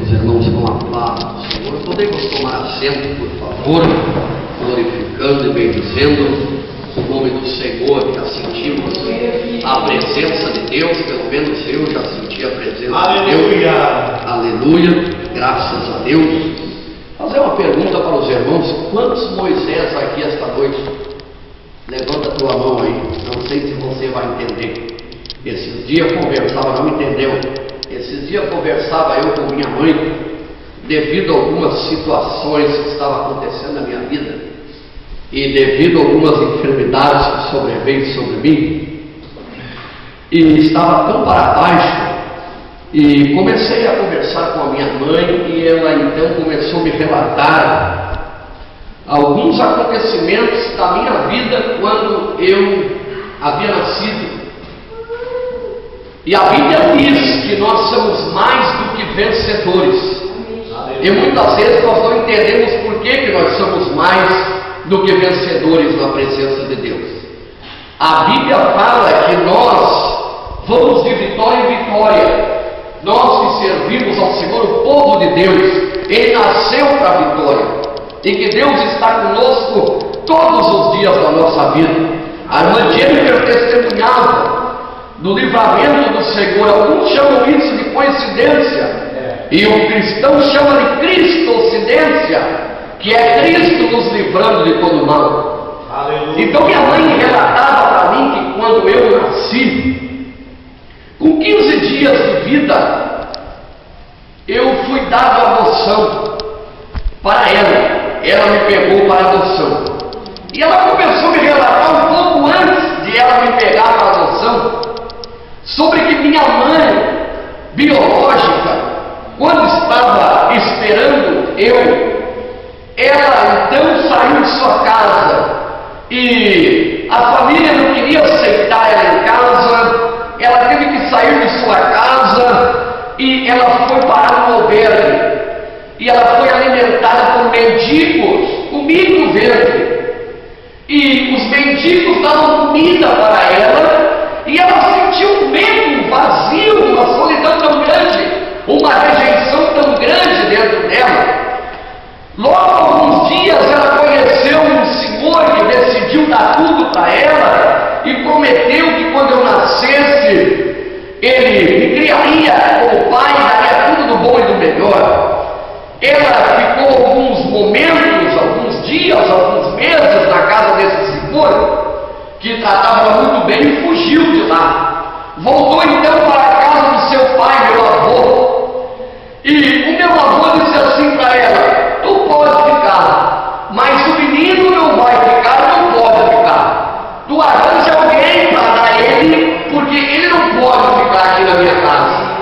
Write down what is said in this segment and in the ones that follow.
os irmãos com a palavra do Senhor. Podemos tomar assento, por favor, glorificando e bendizendo o nome do Senhor. Já sentimos a presença de Deus, pelo menos eu já senti a presença de Deus. Aleluia, graças a Deus. Fazer uma pergunta para os irmãos: quantos Moisés aqui esta noite? Levanta a tua mão aí, não sei se você vai entender. Esses dias conversava, não entendeu? Esses dias conversava eu com minha mãe, devido a algumas situações que estavam acontecendo na minha vida, e devido a algumas enfermidades que sobreveio sobre mim, e estava tão para baixo, e comecei a conversar com a minha mãe, e ela então começou a me relatar alguns acontecimentos da minha vida quando eu havia nascido. E a Bíblia diz que nós somos mais do que vencedores. E muitas vezes nós não entendemos por que nós somos mais do que vencedores na presença de Deus. A Bíblia fala que nós vamos de vitória em vitória. Nós que servimos ao Senhor, o povo de Deus, Ele nasceu para a vitória. E que Deus está conosco todos os dias da nossa vida. A irmã Jennifer testemunhava do livramento do Senhor. Alguns chamam isso de coincidência, e o cristão chama de cristocidência, que é Cristo nos livrando de todo mal. Aleluia. Então minha mãe relatava para mim que quando eu nasci, com 15 dias de vida, eu fui dado a adoção para ela. Ela me pegou para adoção, e ela começou a me relatar um pouco antes de ela me pegar para adoção, sobre que minha mãe biológica, quando estava esperando ela então saiu de sua casa, e a família não queria aceitar ela em casa. Ela teve que sair de sua casa, e ela foi parar no albergue, e ela foi alimentada por mendigos, com milho verde, e os mendigos davam comida para ela, e ela sentiu um medo, um vazio, uma solidão tão grande, uma rejeição tão grande dentro dela. Logo alguns dias ela conheceu um senhor que decidiu dar tudo para ela, e prometeu que quando eu nascesse, ele me criaria como pai, daria tudo do bom e do melhor. Ela ficou alguns momentos, alguns dias, alguns meses na casa desse senhor, que tratava muito bem, e fugiu de lá. Voltou então para a casa do seu pai, meu avô, e o meu avô disse assim para ela: tu pode ficar, mas o menino não vai ficar, não pode ficar. Tu arranja alguém para dar ele, porque ele não pode ficar aqui na minha casa.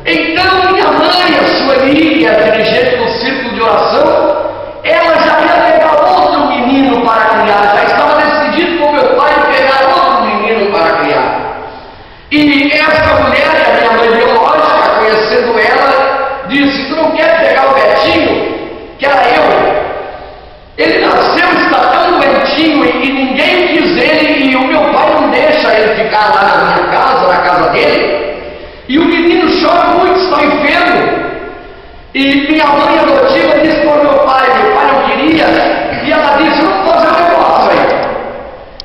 Então minha mãe, a Sueli, que é dirigente do círculo de oração, ela já ia pegar outro menino para criar, já estava decidido com meu pai pegar outro menino para criar. E essa mulher, a minha mãe biológica, conhecendo ela, disse: tu não quer pegar o Betinho, que era eu? Ele nasceu, está tão doentinho, e ninguém quis ele, e o meu pai não deixa ele ficar lá na minha casa, na casa dele, e o menino chora muito, está enfermo. E minha mãe adotiva disse para o meu pai não queria, e ela disse: vamos fazer um negócio aí.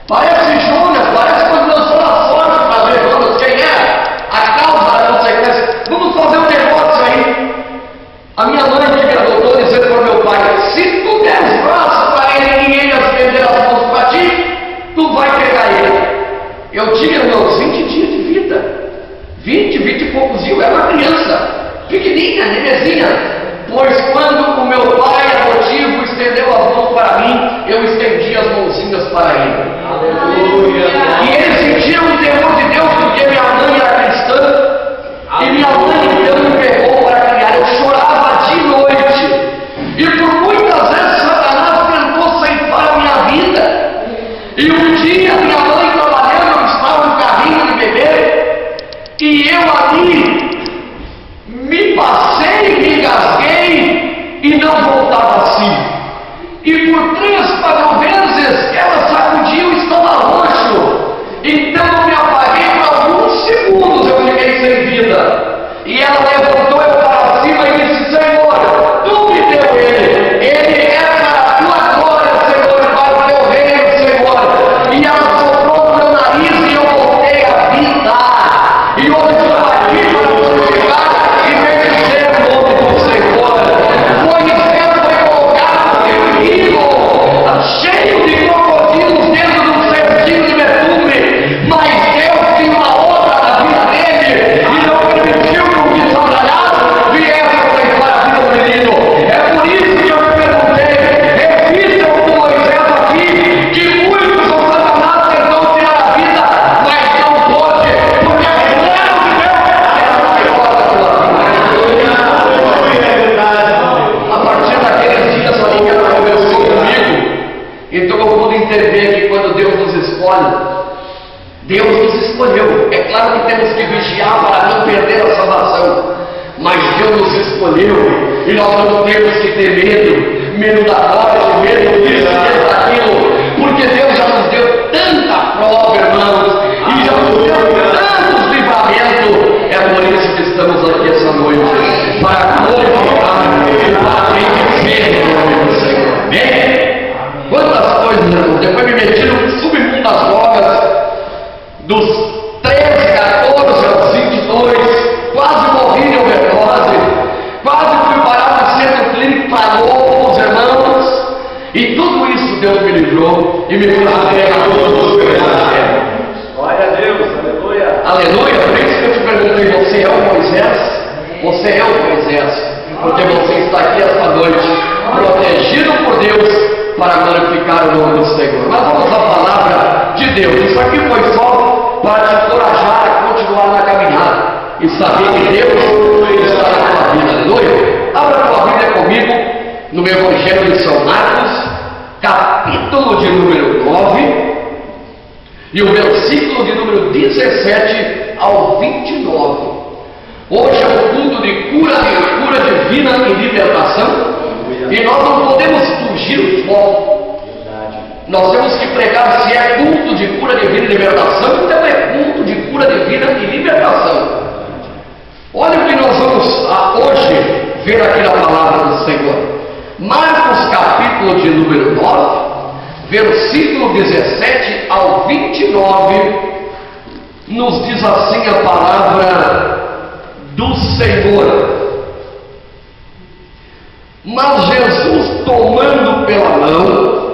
Parece Jonas, parece quando lançou na sorte para ver Jonas quem é a causa da consequência. Vamos fazer um negócio aí. A minha mãe que me adotou dizendo para o meu pai: se tu der os braços para ele e ele estender as mãos para ti, tu vai pegar ele. Eu tinha, irmãos, 20 dias de vida. 20 e poucos dias, eu era uma criança pequenininha, nenezinha, pois quando o meu pai adotivo estendeu as mãos para mim, eu estendi as mãozinhas para ele. Aleluia. E ele sentia um temor de Deus, porque minha mãe era cristã. E minha mãe então me pegou para criar. Eu chorava de noite, e por muitas vezes Satanás tentou ceifar a minha vida. E um dia minha mãe trabalhando, eu estava no carrinho de bebê, e eu ali me passei, me engasguei e não voltava assim. E por 3, 4 vezes ela sacudiu, estava roxo. Então eu me apaguei por alguns segundos, eu fiquei sem vida. escolheu, e nós não temos que ter medo da morte, medo disso, medo daquilo, porque Deus já nos deu tanta prova, irmãos, e já nos deu tantos livramentos. É por isso que estamos aqui essa noite, para glorificar e para bendizer o nome do Senhor. Amém? Quantas coisas, irmãos, depois me meti no submundo das drogas, dos 13, 14 aos 22, quase morri de overdose, quase fui parar no centro clínico para loucos, irmãos, e tudo isso Deus me livrou e me fez pregador do seu evangelho. Glória a Deus, aleluia. Aleluia, por isso que eu te perguntei, você é o Moisés? Você é o Moisés, porque você está aqui esta noite, protegido por Deus, para glorificar o nome do Senhor. Mas vamos à palavra de Deus. Isso aqui foi só para te encorajar a continuar na caminhada e saber que Deus está na tua vida. Aleluia. Abra a tua Bíblia comigo no Evangelho de São Marcos, capítulo de número 9, e o versículo de número 17 ao 29. Hoje é o culto de cura divina e libertação, e nós não podemos fugir do foco. Nós temos que pregar se é culto de cura divina e libertação, então é culto de cura divina e libertação. Olha o que nós vamos hoje ver aqui na palavra do Senhor. Marcos capítulo de número 9, versículo 17 ao 29, nos diz assim a palavra do Senhor. Mas Jesus, tomando pela mão,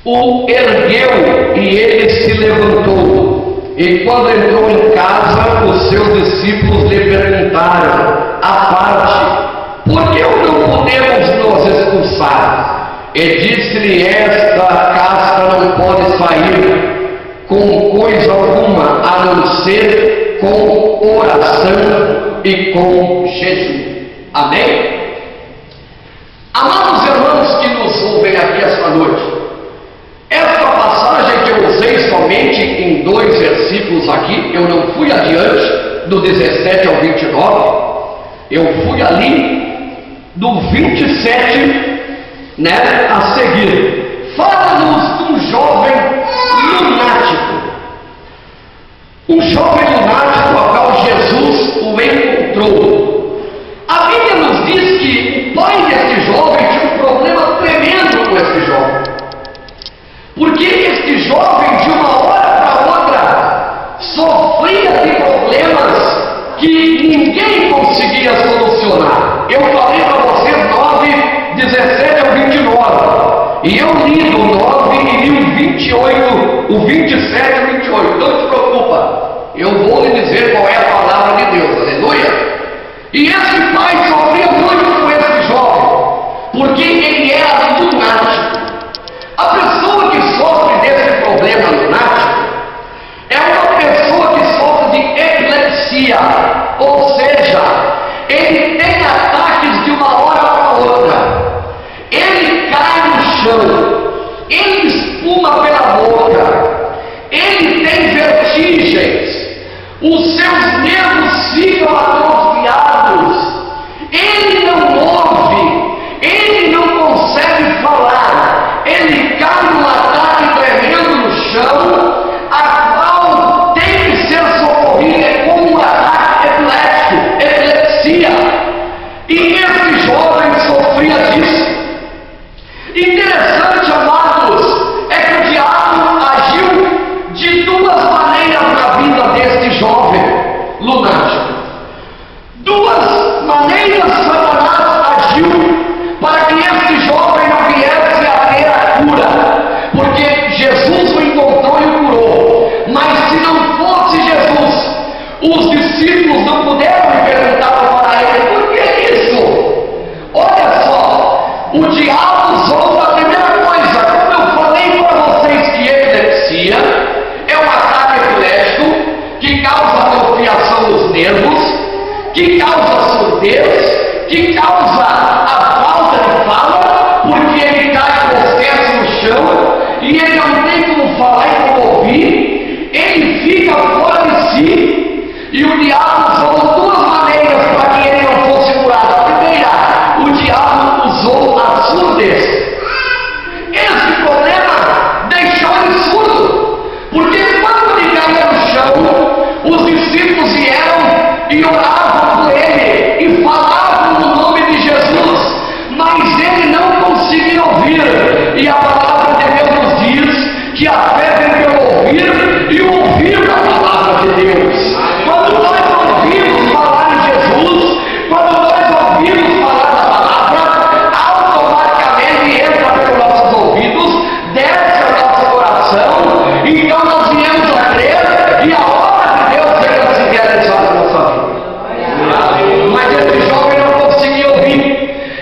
o ergueu e ele se levantou. E quando entrou em casa, os seus discípulos lhe perguntaram à parte: por que não podemos nos expulsar? E disse-lhe: esta casta não pode sair com coisa alguma, a não ser com oração e com jejum. Amém? Amados irmãos que nos ouvem aqui esta noite, esta passagem que eu usei somente em 2 versículos aqui, eu não fui adiante do 17 ao 29, eu fui ali do 27, a seguir. Fala-nos de um jovem lunático, a qual Jesus o encontrou. A Bíblia nos diz que o pai deste jovem tinha um problema tremendo com este jovem, porque este jovem de uma hora para outra sofria de problemas que ninguém conseguia solucionar. Eu falei para vocês 9, 17 ao 29, e eu li do 9 e li o 28, o 27 e o 28, não te preocupa, eu vou lhe dizer qual é a palavra de Deus, aleluia. E esse pai sofria muito com esse jovem, porque ele era lunático. A pessoa que sofre desse problema lunático é uma pessoa que sofre de epilepsia, ou seja, ele tem ataques de uma hora para outra, ele cai no chão, ele espuma pela boca, ele tem vertigens, os seus nervos ficam atrofiados, ele não ouve, ele não consegue falar, ele cai num ataque tremendo no chão, a qual tem que ser socorrida como um ataque epilético, epilepsia, e esse jovem sofria disso. Interessante, amados, é que o diabo agiu de 2 maneiras na vida deste jovem lunático. 2 maneiras Satanás agiu para que este jovem não viesse a ter a cura, porque Jesus o encontrou e o curou. Mas se não fosse Jesus, os discípulos não puderam e perguntaram para ele: por que isso? Olha só, o diabo usou a primeira coisa, como eu falei para vocês, que epilepsia é um ataque epilético que causa atrofiação dos nervos, que causa surdez, que causa a falta de fala, porque ele cai possesso no chão e ele não tem como falar e como ouvir, ele fica fora de si, e o diabo usou 2 maneiras para que ele não fosse e oravam por ele e falavam no nome de Jesus, mas ele não conseguia ouvir. E a palavra de Deus nos diz que a fé vem pelo ouvir e ouvir a palavra de Deus. Quando nós ouvimos falar em Jesus, quando nós ouvimos falar da palavra, automaticamente entra pelos nossos ouvidos, desce ao nosso coração, então nós viemos a crer e a obra de Deus chega a se realizar na nossa vida. Mas esse jovem não conseguia ouvir,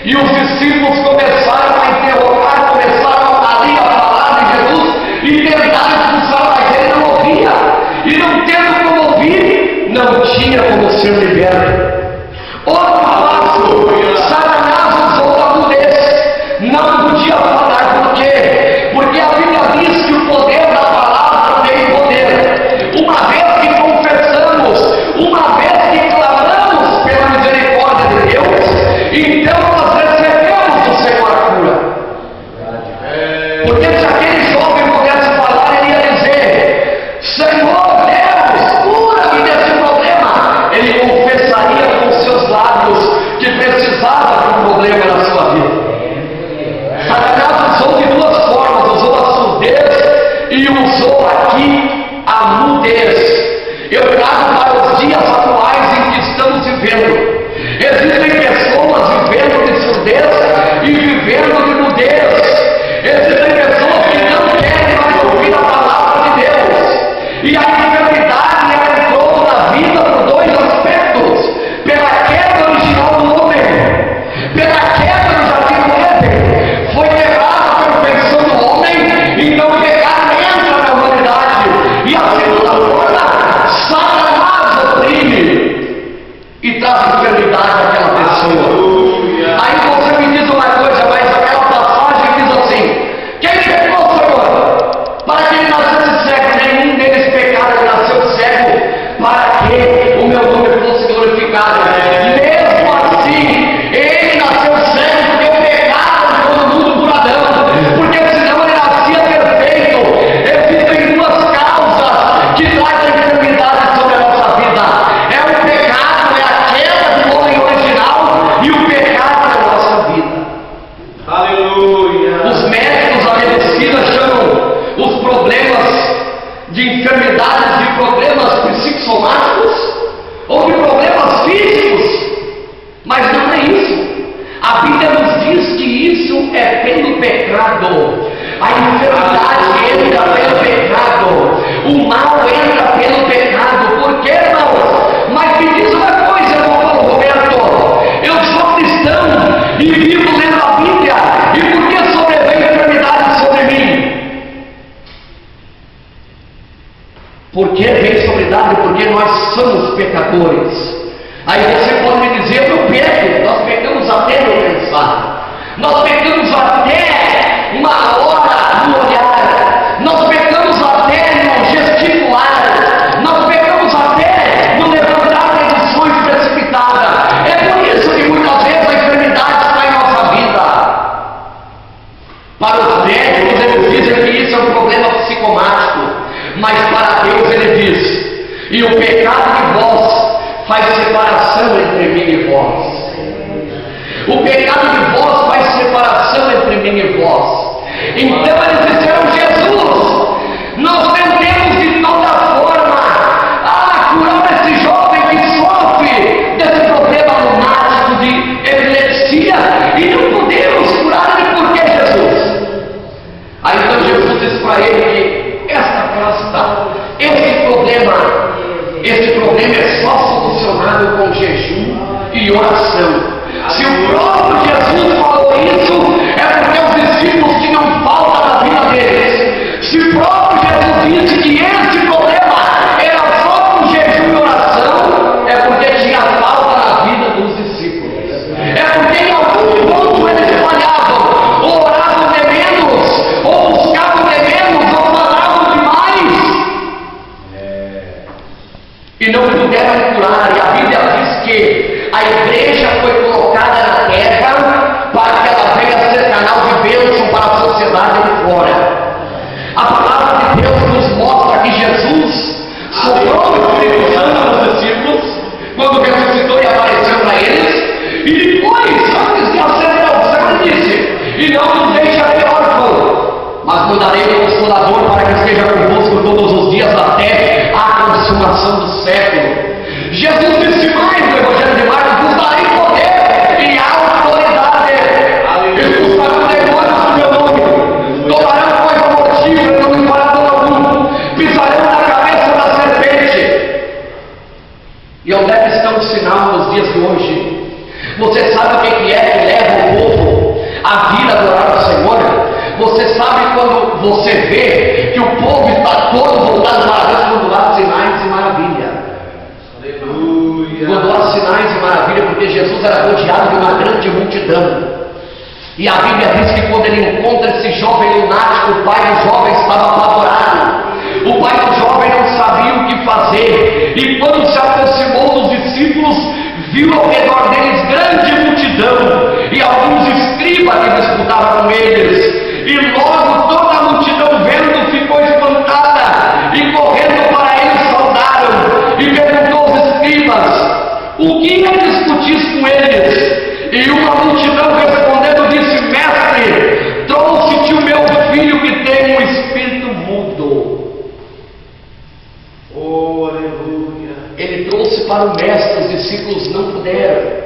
e os discípulos começaram a interrogar, começaram ali a falar de Jesus e tentaram expulsar, mas ele não ouvia, e não tendo como ouvir, não tinha como ser liberto. Outro passo, Satanás usou a mudez, não podia falar. Por quê? Porque a Bíblia diz que o poder da palavra tem poder. Uma vez que confessamos, uma vez que clamamos pela misericórdia de Deus, então nós recebemos do Senhor a cura. Porque se aquele jovem pudesse falar, ele ia dizer: Senhor Deus, cura-me desse problema. Ele confessaria com seus lábios que precisava de um problema na sua vida. Satanás usou de duas formas: usou a surdez e usou aqui a mudez. Eu trago para os dias atuais em que estamos vivendo. Existem pessoas vivendo de surdez e vivendo de mudez. Existem pessoas que não querem mais ouvir a palavra de Deus. E a enfermidade ela entrou na vida por dois aspectos: pela queda original do homem, pela queda do jardim do Éden. Foi quebrada a perfeição do homem, então o pecado entra na humanidade. E a segunda forma, Satanás oprime e traz enfermidade àquela pessoa. Aí você me diz uma coisa, mas aquela passagem diz assim: quem pecou, Senhor? Para que ele nascesse cego? Nenhum deles pecaram, ele nasceu cego, para que o meu nome fosse glorificado. Mesmo assim, ele nasceu cego porque o pecado de todo mundo por Adão, porque senão ele nascia perfeito. Existem duas causas que trazem enfermidade sobre a nossa vida: é o pecado, é a queda do homem original, e o pecado da nossa vida. Aleluia. Os médicos, a medicina chamam os problemas de enfermidades de problemas psicossomáticos ou de problemas físicos, mas não é isso. A Bíblia nos diz que isso é pelo pecado. A enfermidade entra pelo pecado, o mal entra pelo pecado. Por que, irmãos? Mas me diz uma coisa, irmão Paulo Roberto: eu sou cristão e vivo lendo a Bíblia, e por que sobrevém enfermidade sobre mim? Por que vem enfermidade? Porque nós somos pecadores. Aí você pode me dizer: eu peco. Nós pecamos até no pensar, nós pecamos até uma hora no olhar, nós pecamos até no gesticular, nós pecamos até no levantar decisões precipitadas. É por isso que muitas vezes a enfermidade está em nossa vida. Para os médicos eles dizem que isso é um problema psicomático, mas para Deus ele diz: e o pecado de vós faz separação entre mim e vós. O pecado de vós faz separação entre mim e vós. Então eles disseram: Jesus, nós tentemos de toda forma curar esse jovem que sofre desse problema lunático de epilepsia, e não podemos curar ele. Por que, Jesus? Aí então Jesus disse para ele que esta casta, esse problema é só solucionado com jejum e oração. Se o próprio Jesus falou isso, é porque os discípulos tinham falta na vida deles. Se o próprio Jesus disse que esse problema era só com jejum e oração, é porque tinha falta na vida dos discípulos. É porque em algum ponto eles falhavam, ou oravam de menos, ou buscavam de menos, ou falavam demais, e não puderam curar. E a Bíblia diz que a igreja foi colocada na terra para que ela venha a ser canal de bênção para a sociedade de fora. A palavra de Deus nos mostra que Jesus soprou o Espírito Santo nos discípulos quando E depois, antes de ascender ao céu, ele disse: e não nos deixarei órfão, mas mandarei o Consolador para que esteja convosco todos os dias até a consumação do século. Jesus disse mais no Evangelho de Marcos: vos darei poder e autoridade, expulsarão demônios no meu nome, tomarão coisa mortífera, não me fará dano algum, pisarão na cabeça da serpente. E onde é que está o sinal nos dias de hoje? Você sabe o que é que leva o povo a vir adorar o Senhor? Você sabe quando você vê que o povo está todo voltado para Deus, quando há sinais e maravilha. Aleluia. Quando há sinais e maravilha, porque Jesus era rodeado de uma grande multidão. E a Bíblia diz que quando ele encontra esse jovem lunático, o pai do jovem estava apavorado. O pai do jovem não sabia o que fazer. E quando se aproximou dos discípulos, viu ao redor deles grande multidão e alguns escribas que disputavam com eles. E logo toda a multidão vendo ficou espantada e correndo para eles saudaram. E perguntou aos escribas: o que é discutis com eles? E uma multidão respondendo disse: mestre, trouxe-te o meu filho que tem um espírito mudo. Oh, aleluia. Ele trouxe para o mestre, os discípulos não puderam.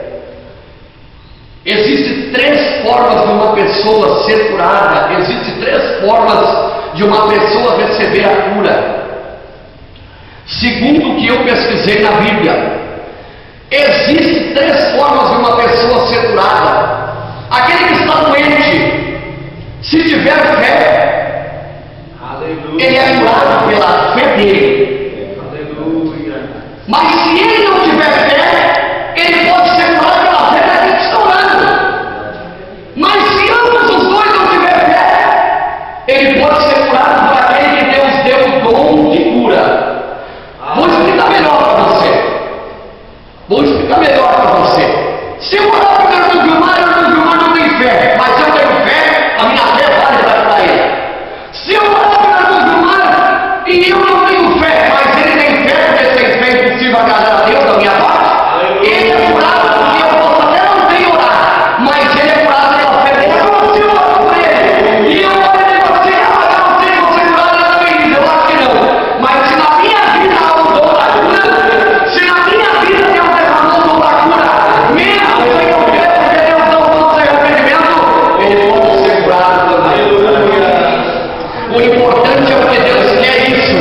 Existem três formas de uma pessoa ser curada. Existem três formas de uma pessoa receber a cura. Segundo o que eu pesquisei na Bíblia, existem três formas de uma pessoa ser curada. Aquele que está doente, se tiver fé, aleluia, ele é curado pela fé dele. Aleluia. Mas se ele não tiver fé, ele pode ser curado pela fé daquele que está orando. Mas se ambos os dois não tiver fé, ele pode ser curado por aquele que Deus deu o dom de cura. Vou explicar melhor para você. Se eu orar para o irmão Gilmar não tem fé, mas eu tenho fé, a minha fé vale para ele. Se eu orar para o irmão Gilmar e eu não tenho fé, mas ele tem fé, porque sem fé é impossível agradar a Deus da minha parte, ele é curado porque eu posso até não ter orar, mas ele é curado pela fé dele. Se eu orar por ele e eu oro de você, eu não sei você curado, ele também diz: eu acho que não. Mas se na minha vida há o dom da cura, se na minha vida Deus derramou o dom da cura, mesmo sem eu ver, porque Deus não pode ser arrependimento, ele pode ser curado também. O importante é o que Deus quer isso.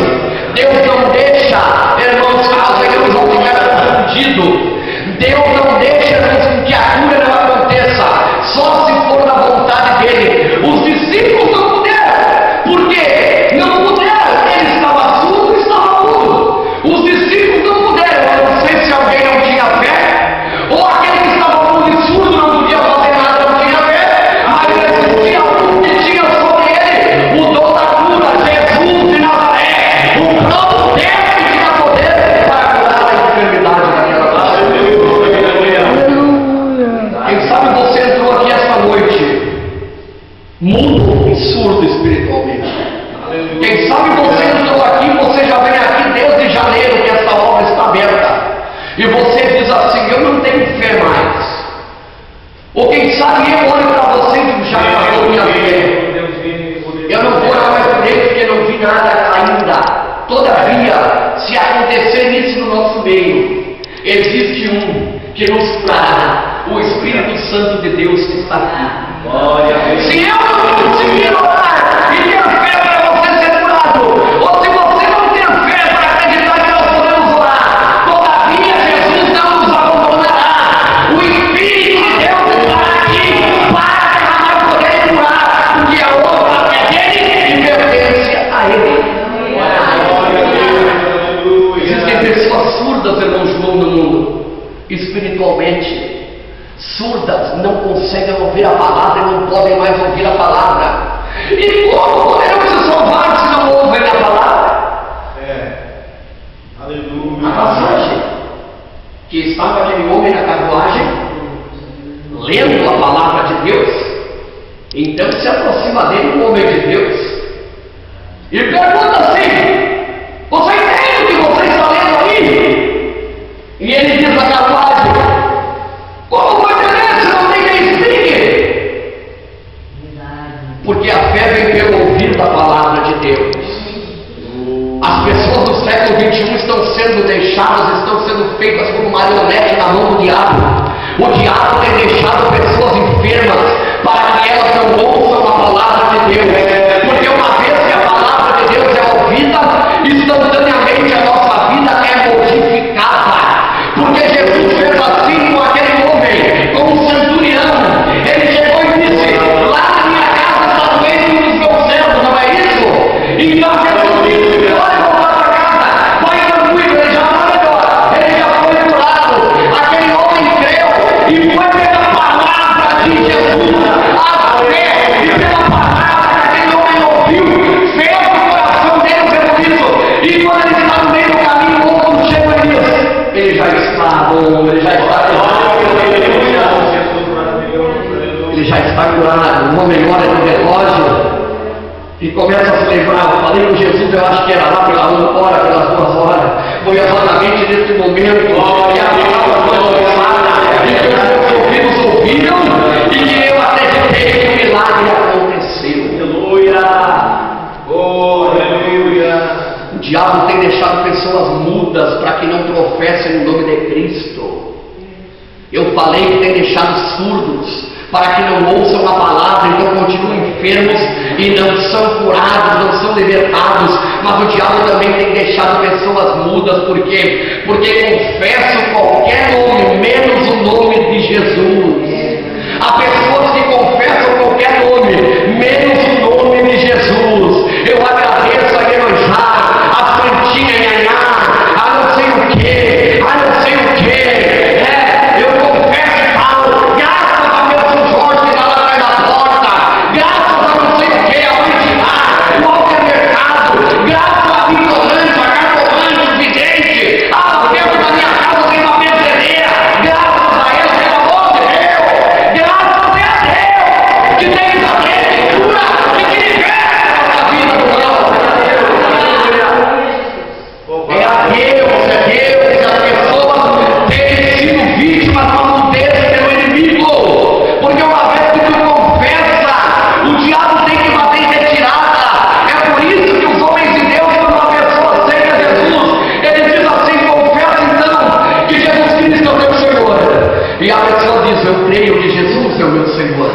Deus não deixa, irmãos, caso ele não tenha confundido. Deus não deixa, irmãos, que a cura não aconteça, só se for da vontade dele. Os discípulos não puderam. Por quê? Não puderam. Ele estava surdo, estava mudo. Os discípulos não puderam. Eu não sei se alguém não tinha fé, ou aquele que estava mudo e surdo não podia fazer nada, não tinha fé, mas existia algum que tinha sobre ele o dom da cura. Jesus de Nazaré, o próprio Deus que tinha poder para curar a enfermidade daquela pessoa. Quem sabe você entrou aqui esta noite mudo e surdo espiritualmente. Quem sabe você entrou aqui, você já vem aqui desde janeiro que essa obra está aberta, e você diz assim: eu não tenho fé mais. Ou quem sabe eu olho para você e digo: já acabou minha fé, eu não vou orar mais por ele porque não vi nada ainda. Todavia, se acontecer isso no nosso meio, existe um que nos curará, o Espírito Santo de Deus que está aqui. Se eu não conseguir orar e ter fé para você ser curado, ou se você não ter fé para acreditar que nós podemos orar, todavia Jesus não nos abandonará. O Espírito de Deus estará aqui para derramar o poder de curar, porque a obra é dele e pertence a ele. Existem pessoas surdas, irmão João, no mundo, espiritualmente. Surdas, não conseguem ouvir a palavra e não podem mais ouvir a palavra. E como poderão se salvar se não ouvem a palavra? Aleluia. A passagem que estava aquele homem na carruagem, lendo a palavra de Deus, então se aproxima dele um homem de Deus e pergunta assim: você entende o que você está lendo aí? E ele diz na carruagem: como vai entender? O diabo tem deixado pessoas enfermas para que elas não ouçam a palavra de Deus. Porque uma vez que a palavra de Deus é ouvida, instantaneamente a nossa vida é modificada. Porque Jesus fez assim com aquele homem, com o centurião. Ele chegou e disse: lá na minha casa está doente um dos meus servos, não é isso? Então Jesus disse: pode voltar para casa, vai tranquilo, ele já está melhor, ele já foi curado. Aquele homem creu e foi pela palavra de Jesus, a fé, e pela palavra que aquele homem ouviu, fez o coração dele pelo isso. E quando ele está no meio do caminho, o outro chega e diz: ele já está bom, ele já está ele já está curado. Uma memória do relógio e começa a se lembrar: eu falei com Jesus, eu acho que era lá pela 1 hora, pelas 2 horas. Foi exatamente nesse momento que a palavra foi lançada e que os meus ouvidos ouviram e que eu acreditei que o milagre aconteceu. Aleluia! Oh, aleluia! O diabo tem deixado pessoas mudas para que não professem o nome de Cristo. Eu falei que tem deixado surdos para que não ouçam a palavra, então continuam enfermos e não são curados, não são libertados. Mas o diabo também tem deixado pessoas mudas. Por quê? Porque confessam qualquer nome, menos o nome de Jesus. Há pessoas que confessam qualquer nome, menos o nome de Jesus. Eu agradeço a Iemanjá, a Santinha Nhanhá, a não sei o que, a não sei o que. Eu confesso e falo, graças a meu São Jorge que está lá atrás da porta, graças a não sei o que, a Mandiná, o Alter Mercado, graças a Vigilante, a Cartomante, o Vidente, dentro da minha casa tem uma pedreira, graças a ela, pelo amor de Deus, graças a Deus, que tem poder de cura e que liberta a vida do mal. É a Deus, as pessoas terem sido vítimas de uma mudez pelo inimigo, porque uma vez que tu confessa, o diabo tem que bater em retirada. É por isso que os homens de Deus, quando uma pessoa aceita Jesus, ele diz assim: confessa então que Jesus Cristo é o teu Senhor. E a pessoa diz: eu creio que Jesus é o meu Senhor,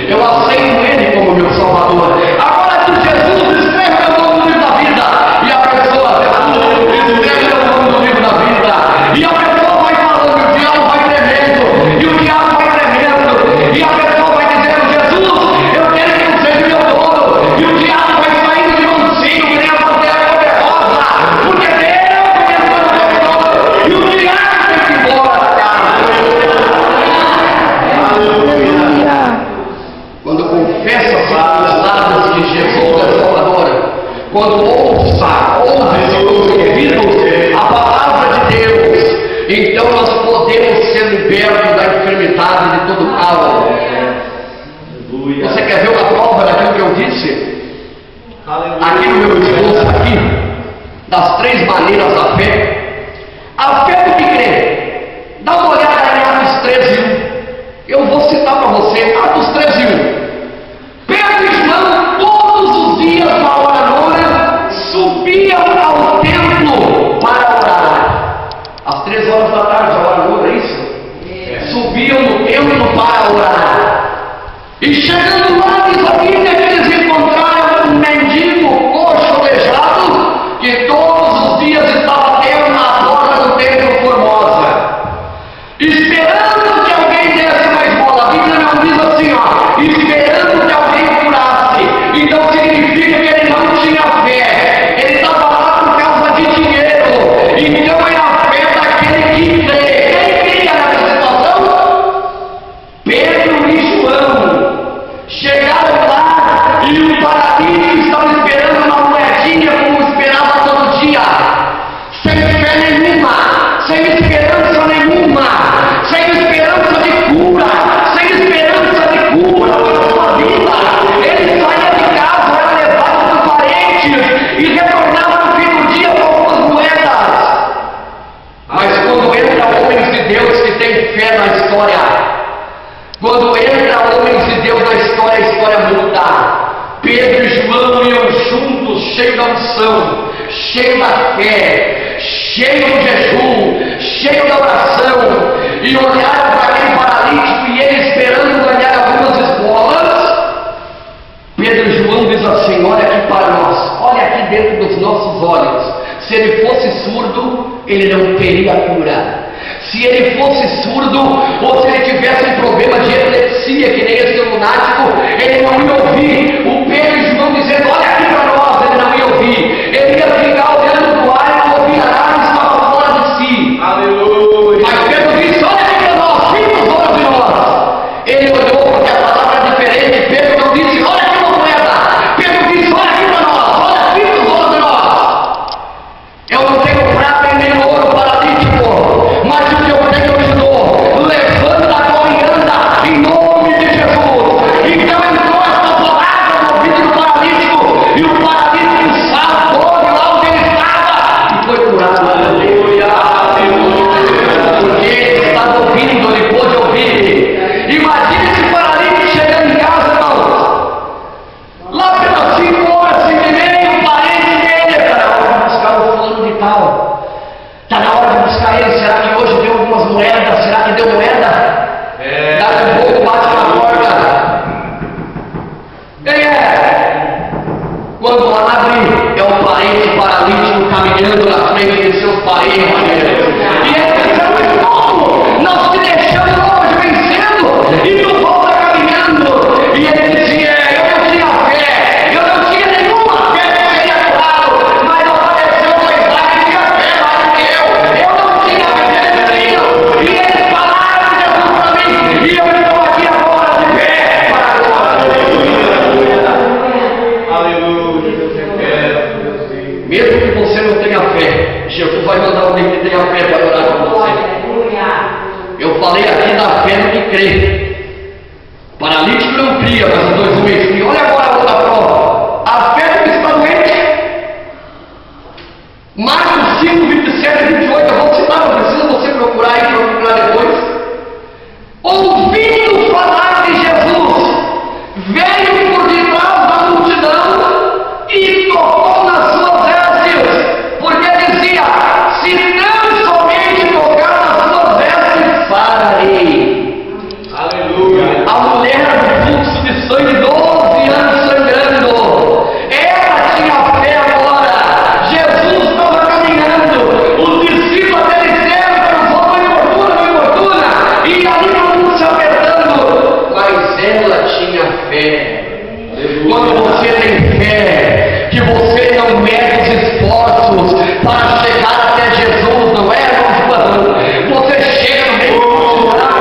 eu aceito Ele como meu Salvador. Agora diz Jesus: escreve meu nome no livro da vida. E a pessoa: Jesus, escreve meu nome no livro da vida. E a pessoa vai falando, o diabo vai tremendo, e o diabo vai tremendo, e a pessoa vai dizendo: Jesus, eu quero que eu seja meu dono. E o diabo vai saindo de mansinho, que nem a pantera cor-de-rosa, porque Deus começou no meu dono, e o diabo tem que ir embora da casa. Quando confessa os lábios que Jesus é Salvador, quando ouve-se com os ouvidos a palavra de Deus, então nós podemos ser libertos da enfermidade de todo mal. Você quer ver uma prova daquilo que eu disse? Aqui no meu esboço aqui, das 3 maneiras da fé. A fé do que crê. Dá uma olhada em Atos 13:1. Eu vou citar para você Atos 13:1. Pedro e João, todos os dias na hora nona, subiam ao templo para orar. Às 3 horas da tarde, a hora nona, é isso? Subiam no templo para orar. E chegando lá, diz a Bíblia que eles encontraram um mendigo coxo aleijado, que todos os dias estava tendo na porta do templo Formosa, esperando que alguém desse uma esmola. A Bíblia não diz assim, esperando que alguém curasse. Então significa que ele não tinha fé, ele estava lá por causa de dinheiro. Então é a fé daquele que crê. Quem cria nessa situação? Pedro e João chegaram lá e o paralítico estava esperando uma moedinha, como esperava todo dia, sem fé nenhuma, sem esperança nenhuma, sem esperança de cura, sem esperança de cura para a sua vida. Ele saía de casa, era levado por parentes e retornava no fim do dia com algumas moedas. Mas quando entra homens de Deus que têm fé na história, quando entra homens de Deus na história, a história muda. Pedro e João iam juntos, cheios da unção, cheios da fé, cheios do jejum, cheios da oração, e olharam para aquele paralítico Se ele fosse surdo, ele não teria cura. Se ele fosse surdo, ou se ele tivesse um problema de epilepsia, que nem esse lunático, ele não ia ouvir o Pedro e João dizendo: olha aqui para nós. Ele não ia ouvir. Ele ia ficar olhando para o ar e não ouvia nada, estava fora de si. Aleluia. Mas Pedro disse: olha aqui para nós, fica fora de nós. Ele olhou porque a palavra é diferente. Pedro não disse: olha aqui uma moeda. Pedro disse: olha aqui para nós, olha, fica fora de nós. Eu não tenho prata e nem ouro, paralítico, mas o que eu tenho eu te dou. Levanta agora e anda, em nome de Jesus. Então entrou essa palavra no ouvido do paralítico, e o paralítico saltou de lá onde ele estava e foi curado. Aleluia, porque ele estava ouvindo, ele pôde ouvir. Imagine esse paralítico chegando em casa, irmãos, lá pelas 5 horas, 5 e meia, o parente dele: está na hora de buscar o fulano de tal, está na hora de buscar ele. Será que hoje deu algumas moedas? Será que deu moeda? Dá um pouco, bate na porta. Quem é? Quando lá abre, é o parente paralítico caminhando na frente de seus parentes. E ele pensa: mas como? Nós te deixamos hoje vencendo e tu volta caminhando. E ele dizia: eu não tinha fé, eu não tinha nenhuma fé que seria curado, mas apareceu uma idade que tinha fé mais do que eu não tinha fé nenhuma. E eles falaram de Jesus para mim, e eu estou aqui agora de pé para a glória de Deus. Aleluia. Deus revela. Mesmo que você não tenha fé, Jesus vai mandar alguém que tenha fé para orar com você. Eu falei aqui da fé no que crê. Paralítico não cria, mas os 2 homens criam. Olha agora a outra prova. A fé do que está doente. Marcos 5, 27 e 28. Eu vou citar, não precisa você procurar aí, procurar depois. Ouvindo falar de Jesus, veio por detrás da multidão e tocou nas suas vestes, porque dizia: se não somente tocar nas suas vestes, sararei. Aleluia. A mulher do fluxo de sangue, 12 anos sangrando, ela tinha fé agora. Jesus estava caminhando, os discípulos até disseram que não vão importuna, e ali todo mundo se apertando, mas ela tinha fé. Quando você tem fé, que você não mede os esforços para chegar até Jesus, não é, irmão João? Você chega no meio do multidão,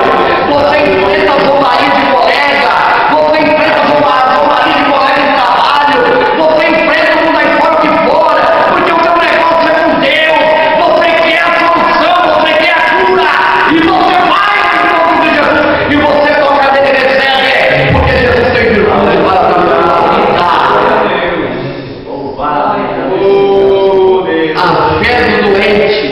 você enfrenta a zombaria de colega, você enfrenta a zombaria de colega de trabalho, você enfrenta o mundo aí fora que fora, porque o teu negócio é com Deus, você quer a solução, você quer a cura, e você vai em nome de Jesus, e você toca nele e recebe, porque Jesus tem virtude para a tua vida. A fé do doente,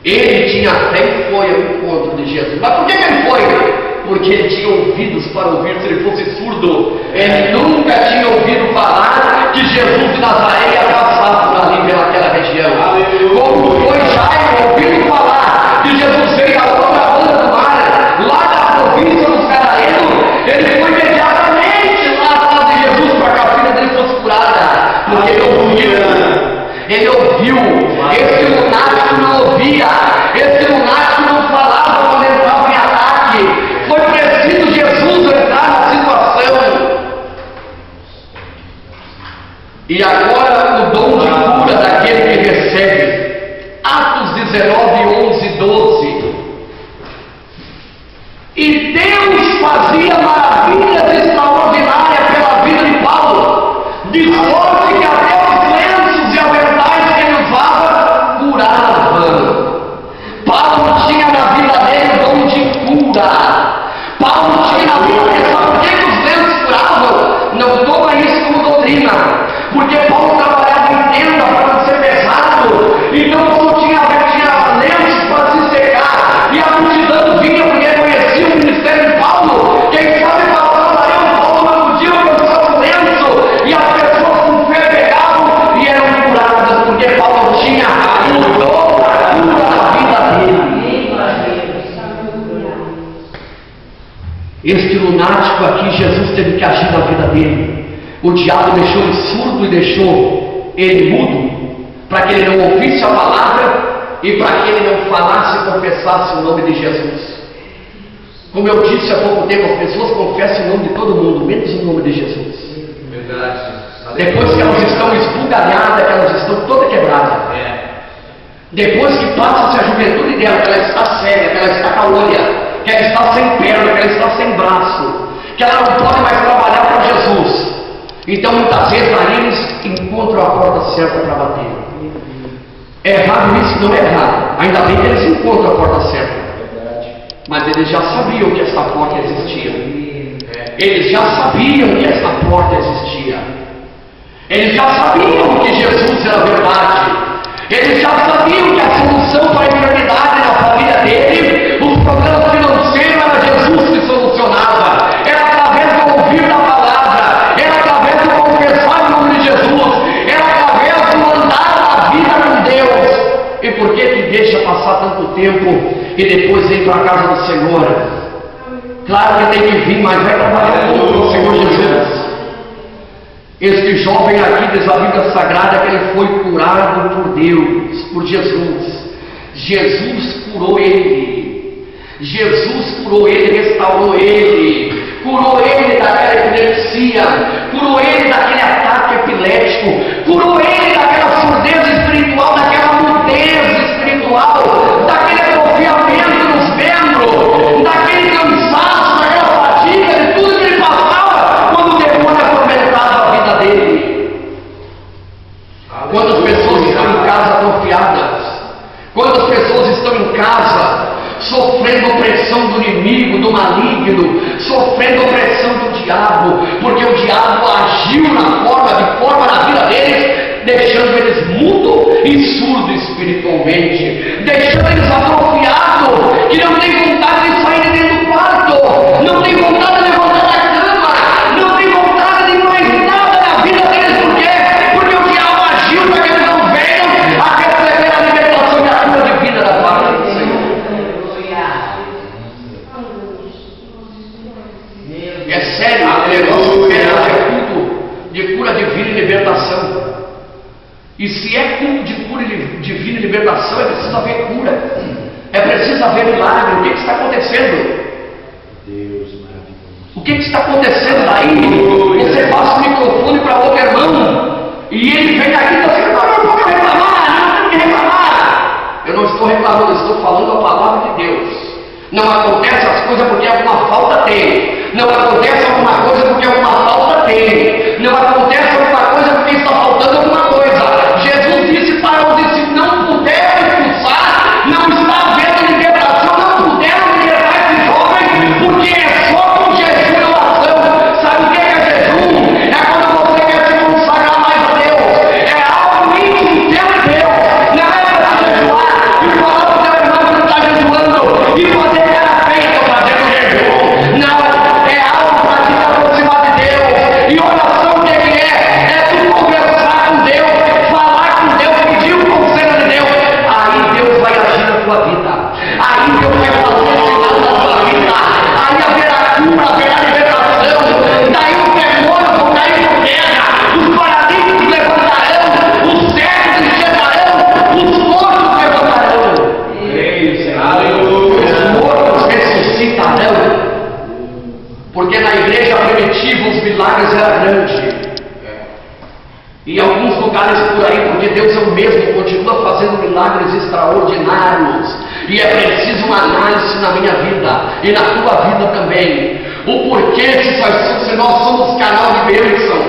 ele tinha fé e foi ao encontro de Jesus. Mas por que ele foi? Porque ele tinha ouvidos para ouvir. Se ele fosse surdo, ele nunca tinha ouvido falar que Jesus de Nazaré ia passar por ali pelaquela região. Como foi Jairo ouvindo falar que Jesus veio da outra banda do mar, lá da província dos Gadarenos, ele foi imediatamente lá atrás de Jesus para que a filha dele fosse curada, porque ele ouviu. Ele ouviu. Esse lunático não ouvia, esse lunático não falava quando entrava em ataque. Foi preciso Jesus entrar na situação. E agora o dom de cura daquele que recebe. Atos 19, 11, 12. E Deus fazia maravilhas extraordinárias pela vida de Paulo, de sorte que até os lenços e aventais que ele usava curavam. Paulo tinha na vida dele o dom de cura. Paulo tinha na vida dele, sabe por que os lenços curavam? Não toma isso como doutrina, porque Paulo trabalhava em tenda para não ser pesado, então Paulo tinha lenços para se secar, e a multidão vinha porque conhecia o ministério de Paulo. Quem sabe passava ali um Paulo no dia alcançava o lenço, e as pessoas com fé pegavam e eram curadas, porque Paulo tinha o dom da cura na vida dele. Este lunático aqui, Jesus teve que agir na vida dele. O diabo deixou ele surdo e deixou ele mudo, para que ele não ouvisse a palavra e para que ele não falasse e confessasse o nome de Jesus. Como eu disse há pouco tempo, as pessoas confessam o nome de todo mundo, menos o nome de Jesus. Verdade. Depois que elas estão esbugalhadas, que elas estão toda quebradas. Depois que passa-se a juventude dela, que ela está cega, que ela está calônia, que ela está sem perna, que ela está sem braço, que ela não pode mais trabalhar para Jesus. Então muitas vezes aí eles encontram a porta certa para bater. É errado isso? Não é errado. Ainda bem que eles encontram a porta certa. Mas eles já sabiam que essa porta existia. Eles já sabiam que essa porta existia. Eles já sabiam que Jesus era a verdade. Eles já sabiam que a solução para a enfermidade na família dele, os problemas financeiros, era Jesus que solucionava. Era através do ouvir da palavra, era através do confessar o nome de Jesus, era através do andar na vida com Deus. E por que deixa passar tanto tempo e depois vem para a casa do Senhor? Claro que tem que vir, mas vai trabalhar com o Senhor Jesus. Este jovem aqui diz a Bíblia Sagrada que ele foi curado por Deus, por Jesus. Jesus curou ele. Jesus curou ele, restaurou ele. Curou ele daquela epilepsia. Curou ele daquele ataque epilético. Curou ele daquela surdez espiritual, daquela mudez espiritual, daquele atrofiamento nos membros, daquele cansaço, daquela fadiga, de tudo que ele passava quando o demônio atormentava a vida dele. Quando as pessoas estão em casa atrofiadas, quando as pessoas estão em casa sofrendo opressão do inimigo, do maligno, sofrendo opressão do diabo, porque o diabo agiu de forma na vida deles, deixando eles mudos e surdos espiritualmente, deixando eles atrofiados, que não tem vontade de sair de dentro do quarto, não tem vontade de levantar da cama, não tem vontade de mais nada na vida deles. Por quê? Porque o diabo agiu para que eles não venham a receber a libertação e a cura divina da parte do Senhor. É sério, o negócio é culto de cura divina e libertação. E se é culto de cura divina e libertação, é preciso haver cura, é preciso haver milagre. O que está acontecendo? Deus maravilhoso. O que está acontecendo daí? Você passa o microfone para outro irmão e ele vem aqui e você não pode reclamar, não tem que reclamar. Eu não estou reclamando, eu estou falando a palavra de Deus. Não acontece as coisas porque alguma falta tem. Não acontece alguma coisa porque alguma falta tem. Não acontece alguma coisa porque está faltando alguma coisa. Jesus disse para os se não puderam expulsar, não está havendo libertação, não puderam libertar esse jovem, porque é só com jejum e oração. Sabe o que é jejum? É quando você quer se consagrar mais a Deus. É algo íntimo teu e Deus. Não é para jejuar e falar para o teu irmão que não está jejuando e fazer cara feita fazendo jejum. Não, é algo para te aproximar de Deus. E oração o que é? É tu conversar com Deus, falar com Deus, pedir o conselho de Deus. Aí Deus vai agir na tua vida. Aí Deus vai fazer sinal na tua vida. Aí haverá cura, haverá libertação. Daí os demônios vão cair por terra. Os paralíticos levantarão. Os cegos enxergarão. Os mortos levantarão. Os mortos ressuscitarão. Porque na igreja primitiva os milagres eram grandes. E em alguns lugares por aí, porque Deus é o mesmo, continua fazendo milagres extraordinários. E é preciso uma análise na minha vida e na tua vida também. O porquê se nós somos canal de bênção,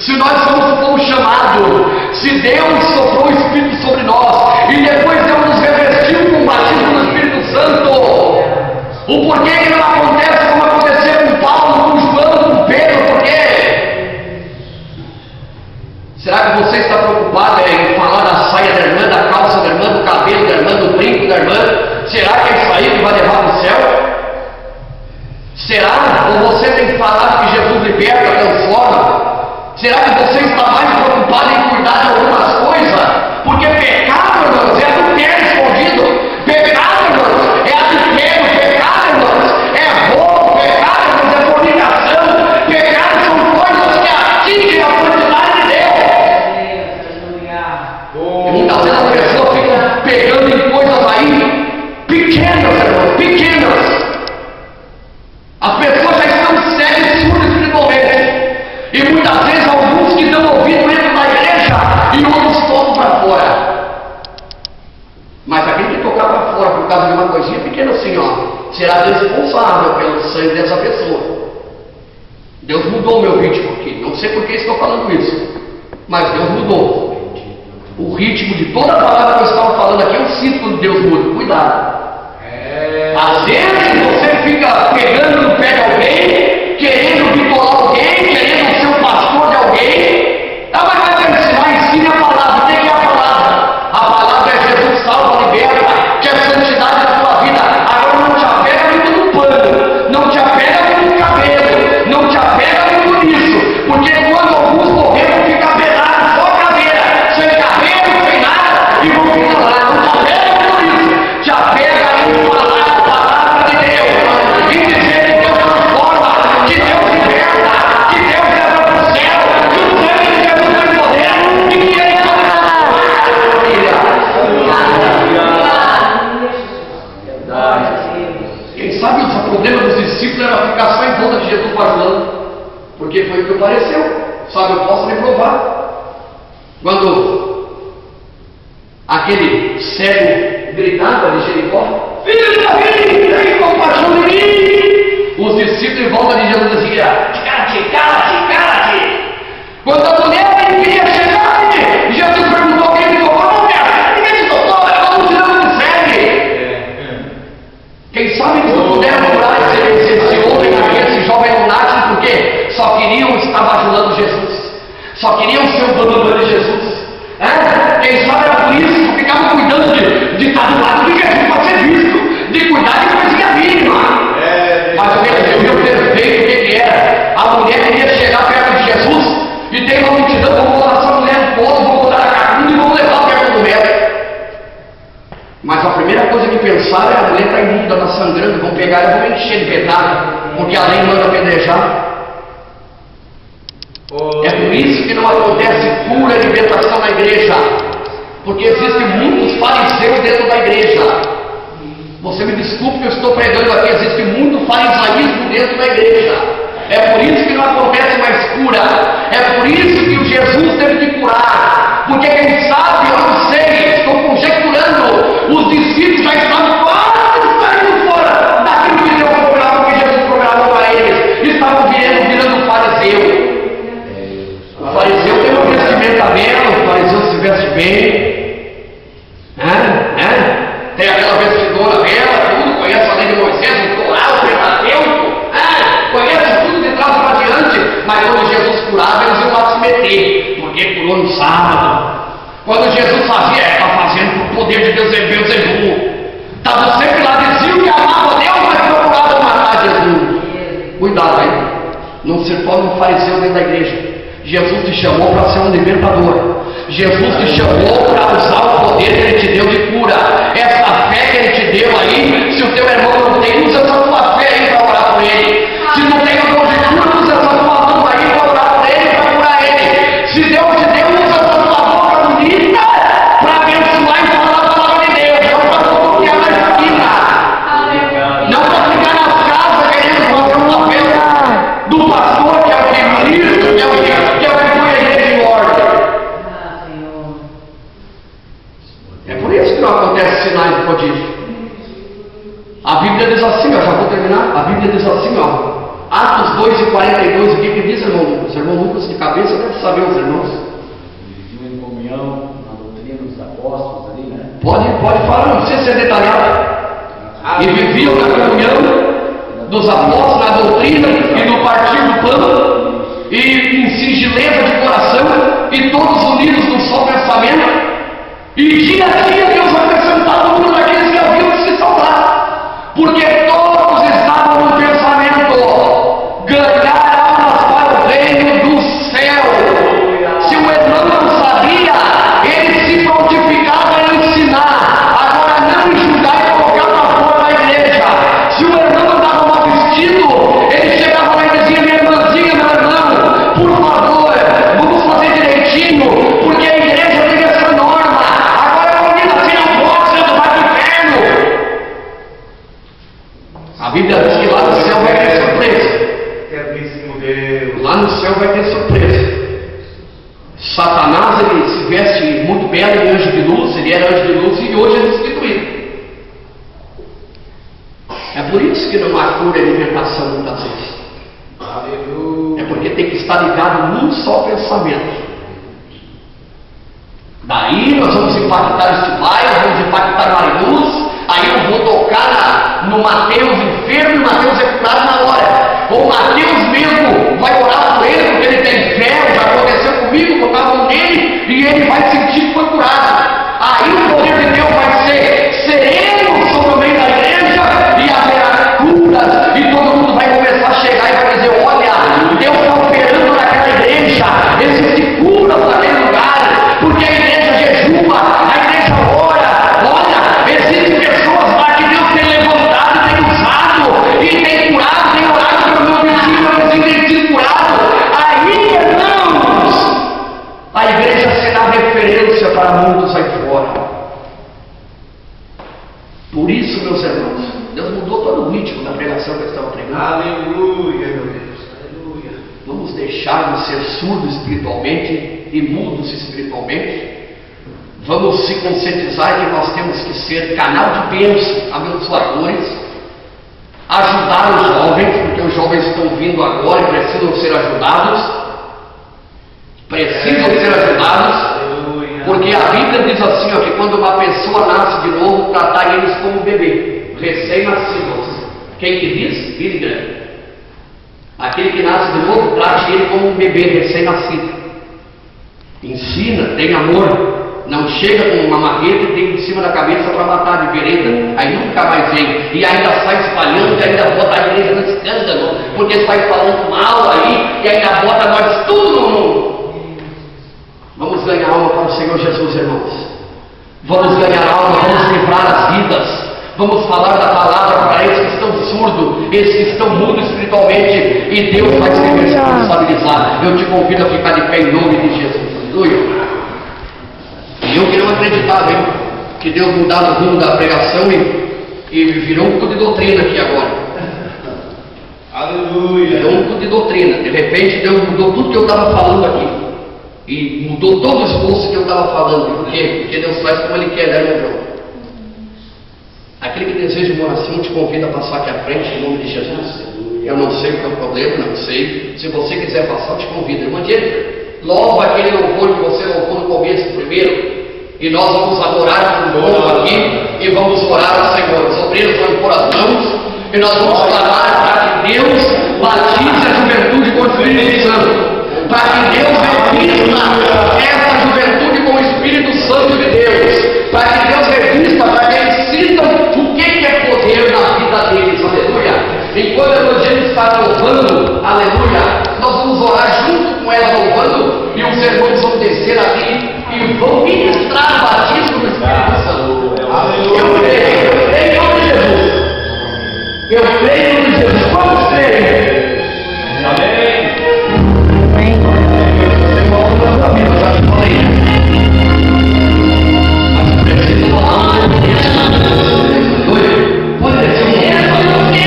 se nós somos o povo chamado, se Deus soprou o Espírito sobre nós e depois Deus nos revestiu com o batismo do Espírito Santo. O porquê que não acontece como aconteceu com Paulo, com João, com Pedro? Por quê? Será que você está preocupado em falar da saia da irmã, da calça da irmã, do cabelo da irmã, do brinco da irmã? Será que é isso aí que vai levar para o céu? Será? Ou você tem que falar que Jesus liberta, transforma? Será que você está mais preocupado em cuidar de algumas coisas? Porque pecado, irmãos, é adultério escondido. Pecado, irmãos, é adultério. Pecado, irmãos, é roubo. Pecado, irmãos, é fornicação. Pecado são coisas que atingem a santidade de Deus. incontornável pelo sangue dessa pessoa. Deus mudou o meu ritmo aqui. Não sei por que estou falando isso, mas Deus mudou. O ritmo de toda a palavra que eu estava falando aqui, eu sinto quando Deus muda. Cuidado. Às vezes você fica pegando no pé de alguém, querendo vitolar alguém, querendo ser o pastor de alguém. Ah, mas vai te ensinar, ensine a palavra. O que é a palavra? A palavra é Jesus salva, liberta, que é santidade da tua vida. Agora não te apega muito no pano, não te apega muito no cabelo, não te apega muito nisso, porque quando alguns morreram, fica pesado, só cadeira, sem cabelo, sem nada, e vão ficar lá. Não te apega muito nisso, te apega em falar a palavra de Deus, em dizer que Deus transforma, que Deus liberta, que Deus leva para o céu, que o sangue de Jesus tem poder, e que Ele pode transformar. Quem sabe o problema dos discípulos era ficar só em volta de Jesus falando, porque foi o que pareceu. Sabe, eu posso me provar. Quando aquele cego gritava de Jericó: filho de Davi, tem compaixão de mim. Os discípulos em volta de Jesus diziam: cala-te, cala-te, cala-te. Quando a mulher queria chegar, Jesus perguntou: quem me tocou? Não, mulher, ninguém te tocou, é uma multidão que segue. Quem sabe eles não puderam curar esse homem aqui, esse jovem lunático, porque só queriam estar bajulando Jesus, só queriam ser o bambambam de Jesus. Quem sabe era por isso que ficavam cuidando de estar do lado de Jesus para ser visto, de cuidar de coisinha mínima. Mas o meu perfeito, o que era? A mulher queria chegar perto de Jesus e tem uma multidão, vão botar essa mulher no colo, vão botar a cacunda e vão levar perto do médico. Mas a primeira coisa que pensaram é: a mulher está imunda, está sangrando, vão pegar e vão encher de pedaço, porque a lei manda apedrejar. É por isso que não acontece cura e libertação na igreja, porque existem muitos fariseus dentro da igreja. Você me desculpe que eu estou pregando aqui, existe muito farisaísmo dentro da igreja. É por isso que não acontece mais cura. É por isso que o Jesus teve que curar, porque quem sabe, eu não sei, estou conjecturando, os discípulos já estavam quase saindo fora daquilo que Deus programou, que Jesus programou para eles. Estavam virando fariseu. O fariseu tem uma vestimenta bela, o fariseu se veste bem, tem aquela vestidura bela, tudo, conhece a lei de Moisés, o Torá, o Pentateuco, conhece tudo de trás para diante, mas quando Jesus curava, eles iam lá se meter, porque curou no sábado. Quando Jesus fazia, está fazendo o poder de Deus, é Beelzebul. Estava sempre lá, diziam que amava Deus, mas procuravam matar Jesus. Cuidado aí, não se torne um fariseu dentro da igreja. Jesus te chamou para ser um libertador. Jesus te chamou para usar o poder que Ele te deu de cura. Essa fé que Ele te deu aí, se o teu irmão não tem, usa essa tua fé aí para orar por ele. Se não tem o dom de cura, usa essa tua mão aí para orar por ele, para curar ele. Se Deus te deu, usa essa tua boca bonita para abençoar e falar a palavra de Deus. Não para copiar na esquina, não para ficar nas casas querendo fazer um papel do pastor, que é o que Cristo, que é o que põe a gente em ordem. É por isso que não acontece sinais de prodígio. A Bíblia diz assim, já vou terminar. A Bíblia diz assim, Atos 2:42, o que diz, irmão Lucas? Irmão Lucas, de cabeça, deve saber os irmãos. Viviam em comunhão, na doutrina dos apóstolos ali, né? Pode falar, não precisa ser detalhado. E viviam na comunhão dos apóstolos, na doutrina e no partir do pão, e em singeleza de coração, e todos unidos num só pensamento. E dia a dia Deus acrescentava o número daqueles que haviam de se salvar, porque todos estavam no pensamento: ganhar almas para o reino do céu. Se o irmão não sabia, ele se prontificava em ensinar. Agora não em julgar e colocar para fora da igreja. Se o irmão andava mal vestido, ele chegava lá e dizia: minha irmãzinha, meu irmão, por favor, vamos fazer direitinho, porque a igreja tem essa norma. Agora a menina se não pode, você não vai para o inferno. A Bíblia diz que lá no céu vai ter surpresa. Eterníssimo Deus. Lá no céu vai ter surpresa. Satanás, ele se veste muito belo de anjo de luz, ele era anjo de luz e hoje é destituído. É por isso que não há cura e libertação muitas vezes. Aleluia. É porque tem que estar ligado num só pensamento. Daí nós vamos impactar este bairro, vamos impactar Mariluz, aí eu vou tocar no Mateus enfermo e o Mateus é curado na hora. Ou o Mateus mesmo vai orar por ele, porque ele tem fé, já aconteceu comigo, botar a mão nele e ele vai sentir que foi curado. Aí o poder de Deus vai ser sereno sobre o meio da igreja e haverá curas e todo mundo vai começar a chegar e vai dizer: olha, Deus está operando naquela igreja, existe cura naquele lugar, porque a igreja jejua, a igreja ora. Olha, existem pessoas lá que Deus tem levantado, tem usado e tem curado, tem orado pelo meu vizinho, meu vizinho tem sido curado. Aí, irmãos, a igreja será referência para muitos aí fora. Por isso, meus irmãos, Deus mudou todo o ritmo da pregação que eu estava pregando. Aleluia, meu Deus. Aleluia. Vamos deixar de ser surdos espiritualmente e mudos espiritualmente. Vamos se conscientizar que nós temos que ser canal de bênção, abençoadores, ajudar os jovens, porque os jovens estão vindo agora e precisam ser ajudados. Precisam ser ajudados. Porque a Bíblia diz assim, ó, que quando uma pessoa nasce de novo, tratar eles como bebê, recém-nascidos. Quem que diz? Billy Graham. Aquele que nasce de novo, trate ele como um bebê recém-nascido. Ensina, tem amor. Não chega com uma marreta e tem em cima da cabeça para matar de vereda. Aí nunca mais vem. E ainda sai espalhando, e ainda bota a igreja no escândalo, porque sai falando mal aí, e ainda bota nós tudo no mundo. Vamos ganhar alma para o Senhor Jesus, irmãos. Vamos ganhar alma, vamos livrar as vidas. Vamos falar da palavra para esses que estão surdos, esses que estão mudos espiritualmente. E Deus vai se responsabilizar. Eu te convido a ficar de pé em nome de Jesus. Aleluia. E eu queria acreditar, hein, que Deus mudar o rumo da pregação e virou um culto de doutrina aqui agora. Aleluia. Virou um culto de doutrina. De repente Deus mudou tudo que eu estava falando aqui. E mudou todo o esforço que eu estava falando. Por quê? Porque Deus faz como Ele quer, né, meu irmão? Aquele que deseja uma oração, te convida a passar aqui à frente, em nome de Jesus. Eu não sei o que é o problema, não sei. Se você quiser passar, eu te convido. Irmã Jennifer, louva aquele louvor que você louvou no começo primeiro. E nós vamos adorar com o povo aqui e vamos orar ao Senhor. Os obreiros vão impor as mãos e nós vamos clamar para que Deus batize a juventude com o Espírito Santo. Para que Deus revista essa juventude com o Espírito Santo de Deus. Para que Deus revista, para que eles sintam o que é poder na vida deles. Aleluia. Enquanto a gente está louvando, aleluia, nós vamos orar junto com ela louvando. E os irmãos vão descer ali e vão ministrar o batismo do Espírito Santo. Eu creio em nome de Jesus. Eu creio em nome de Jesus. Vamos crer. Amém. Eu já te falei. Mas preciso falar. Pode descer um pouquinho.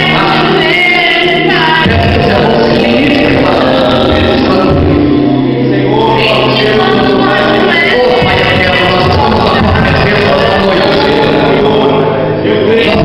Eu creio.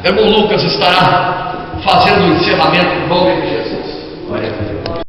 irmão Lucas estará fazendo o encerramento em nome de Jesus. Glória a Deus.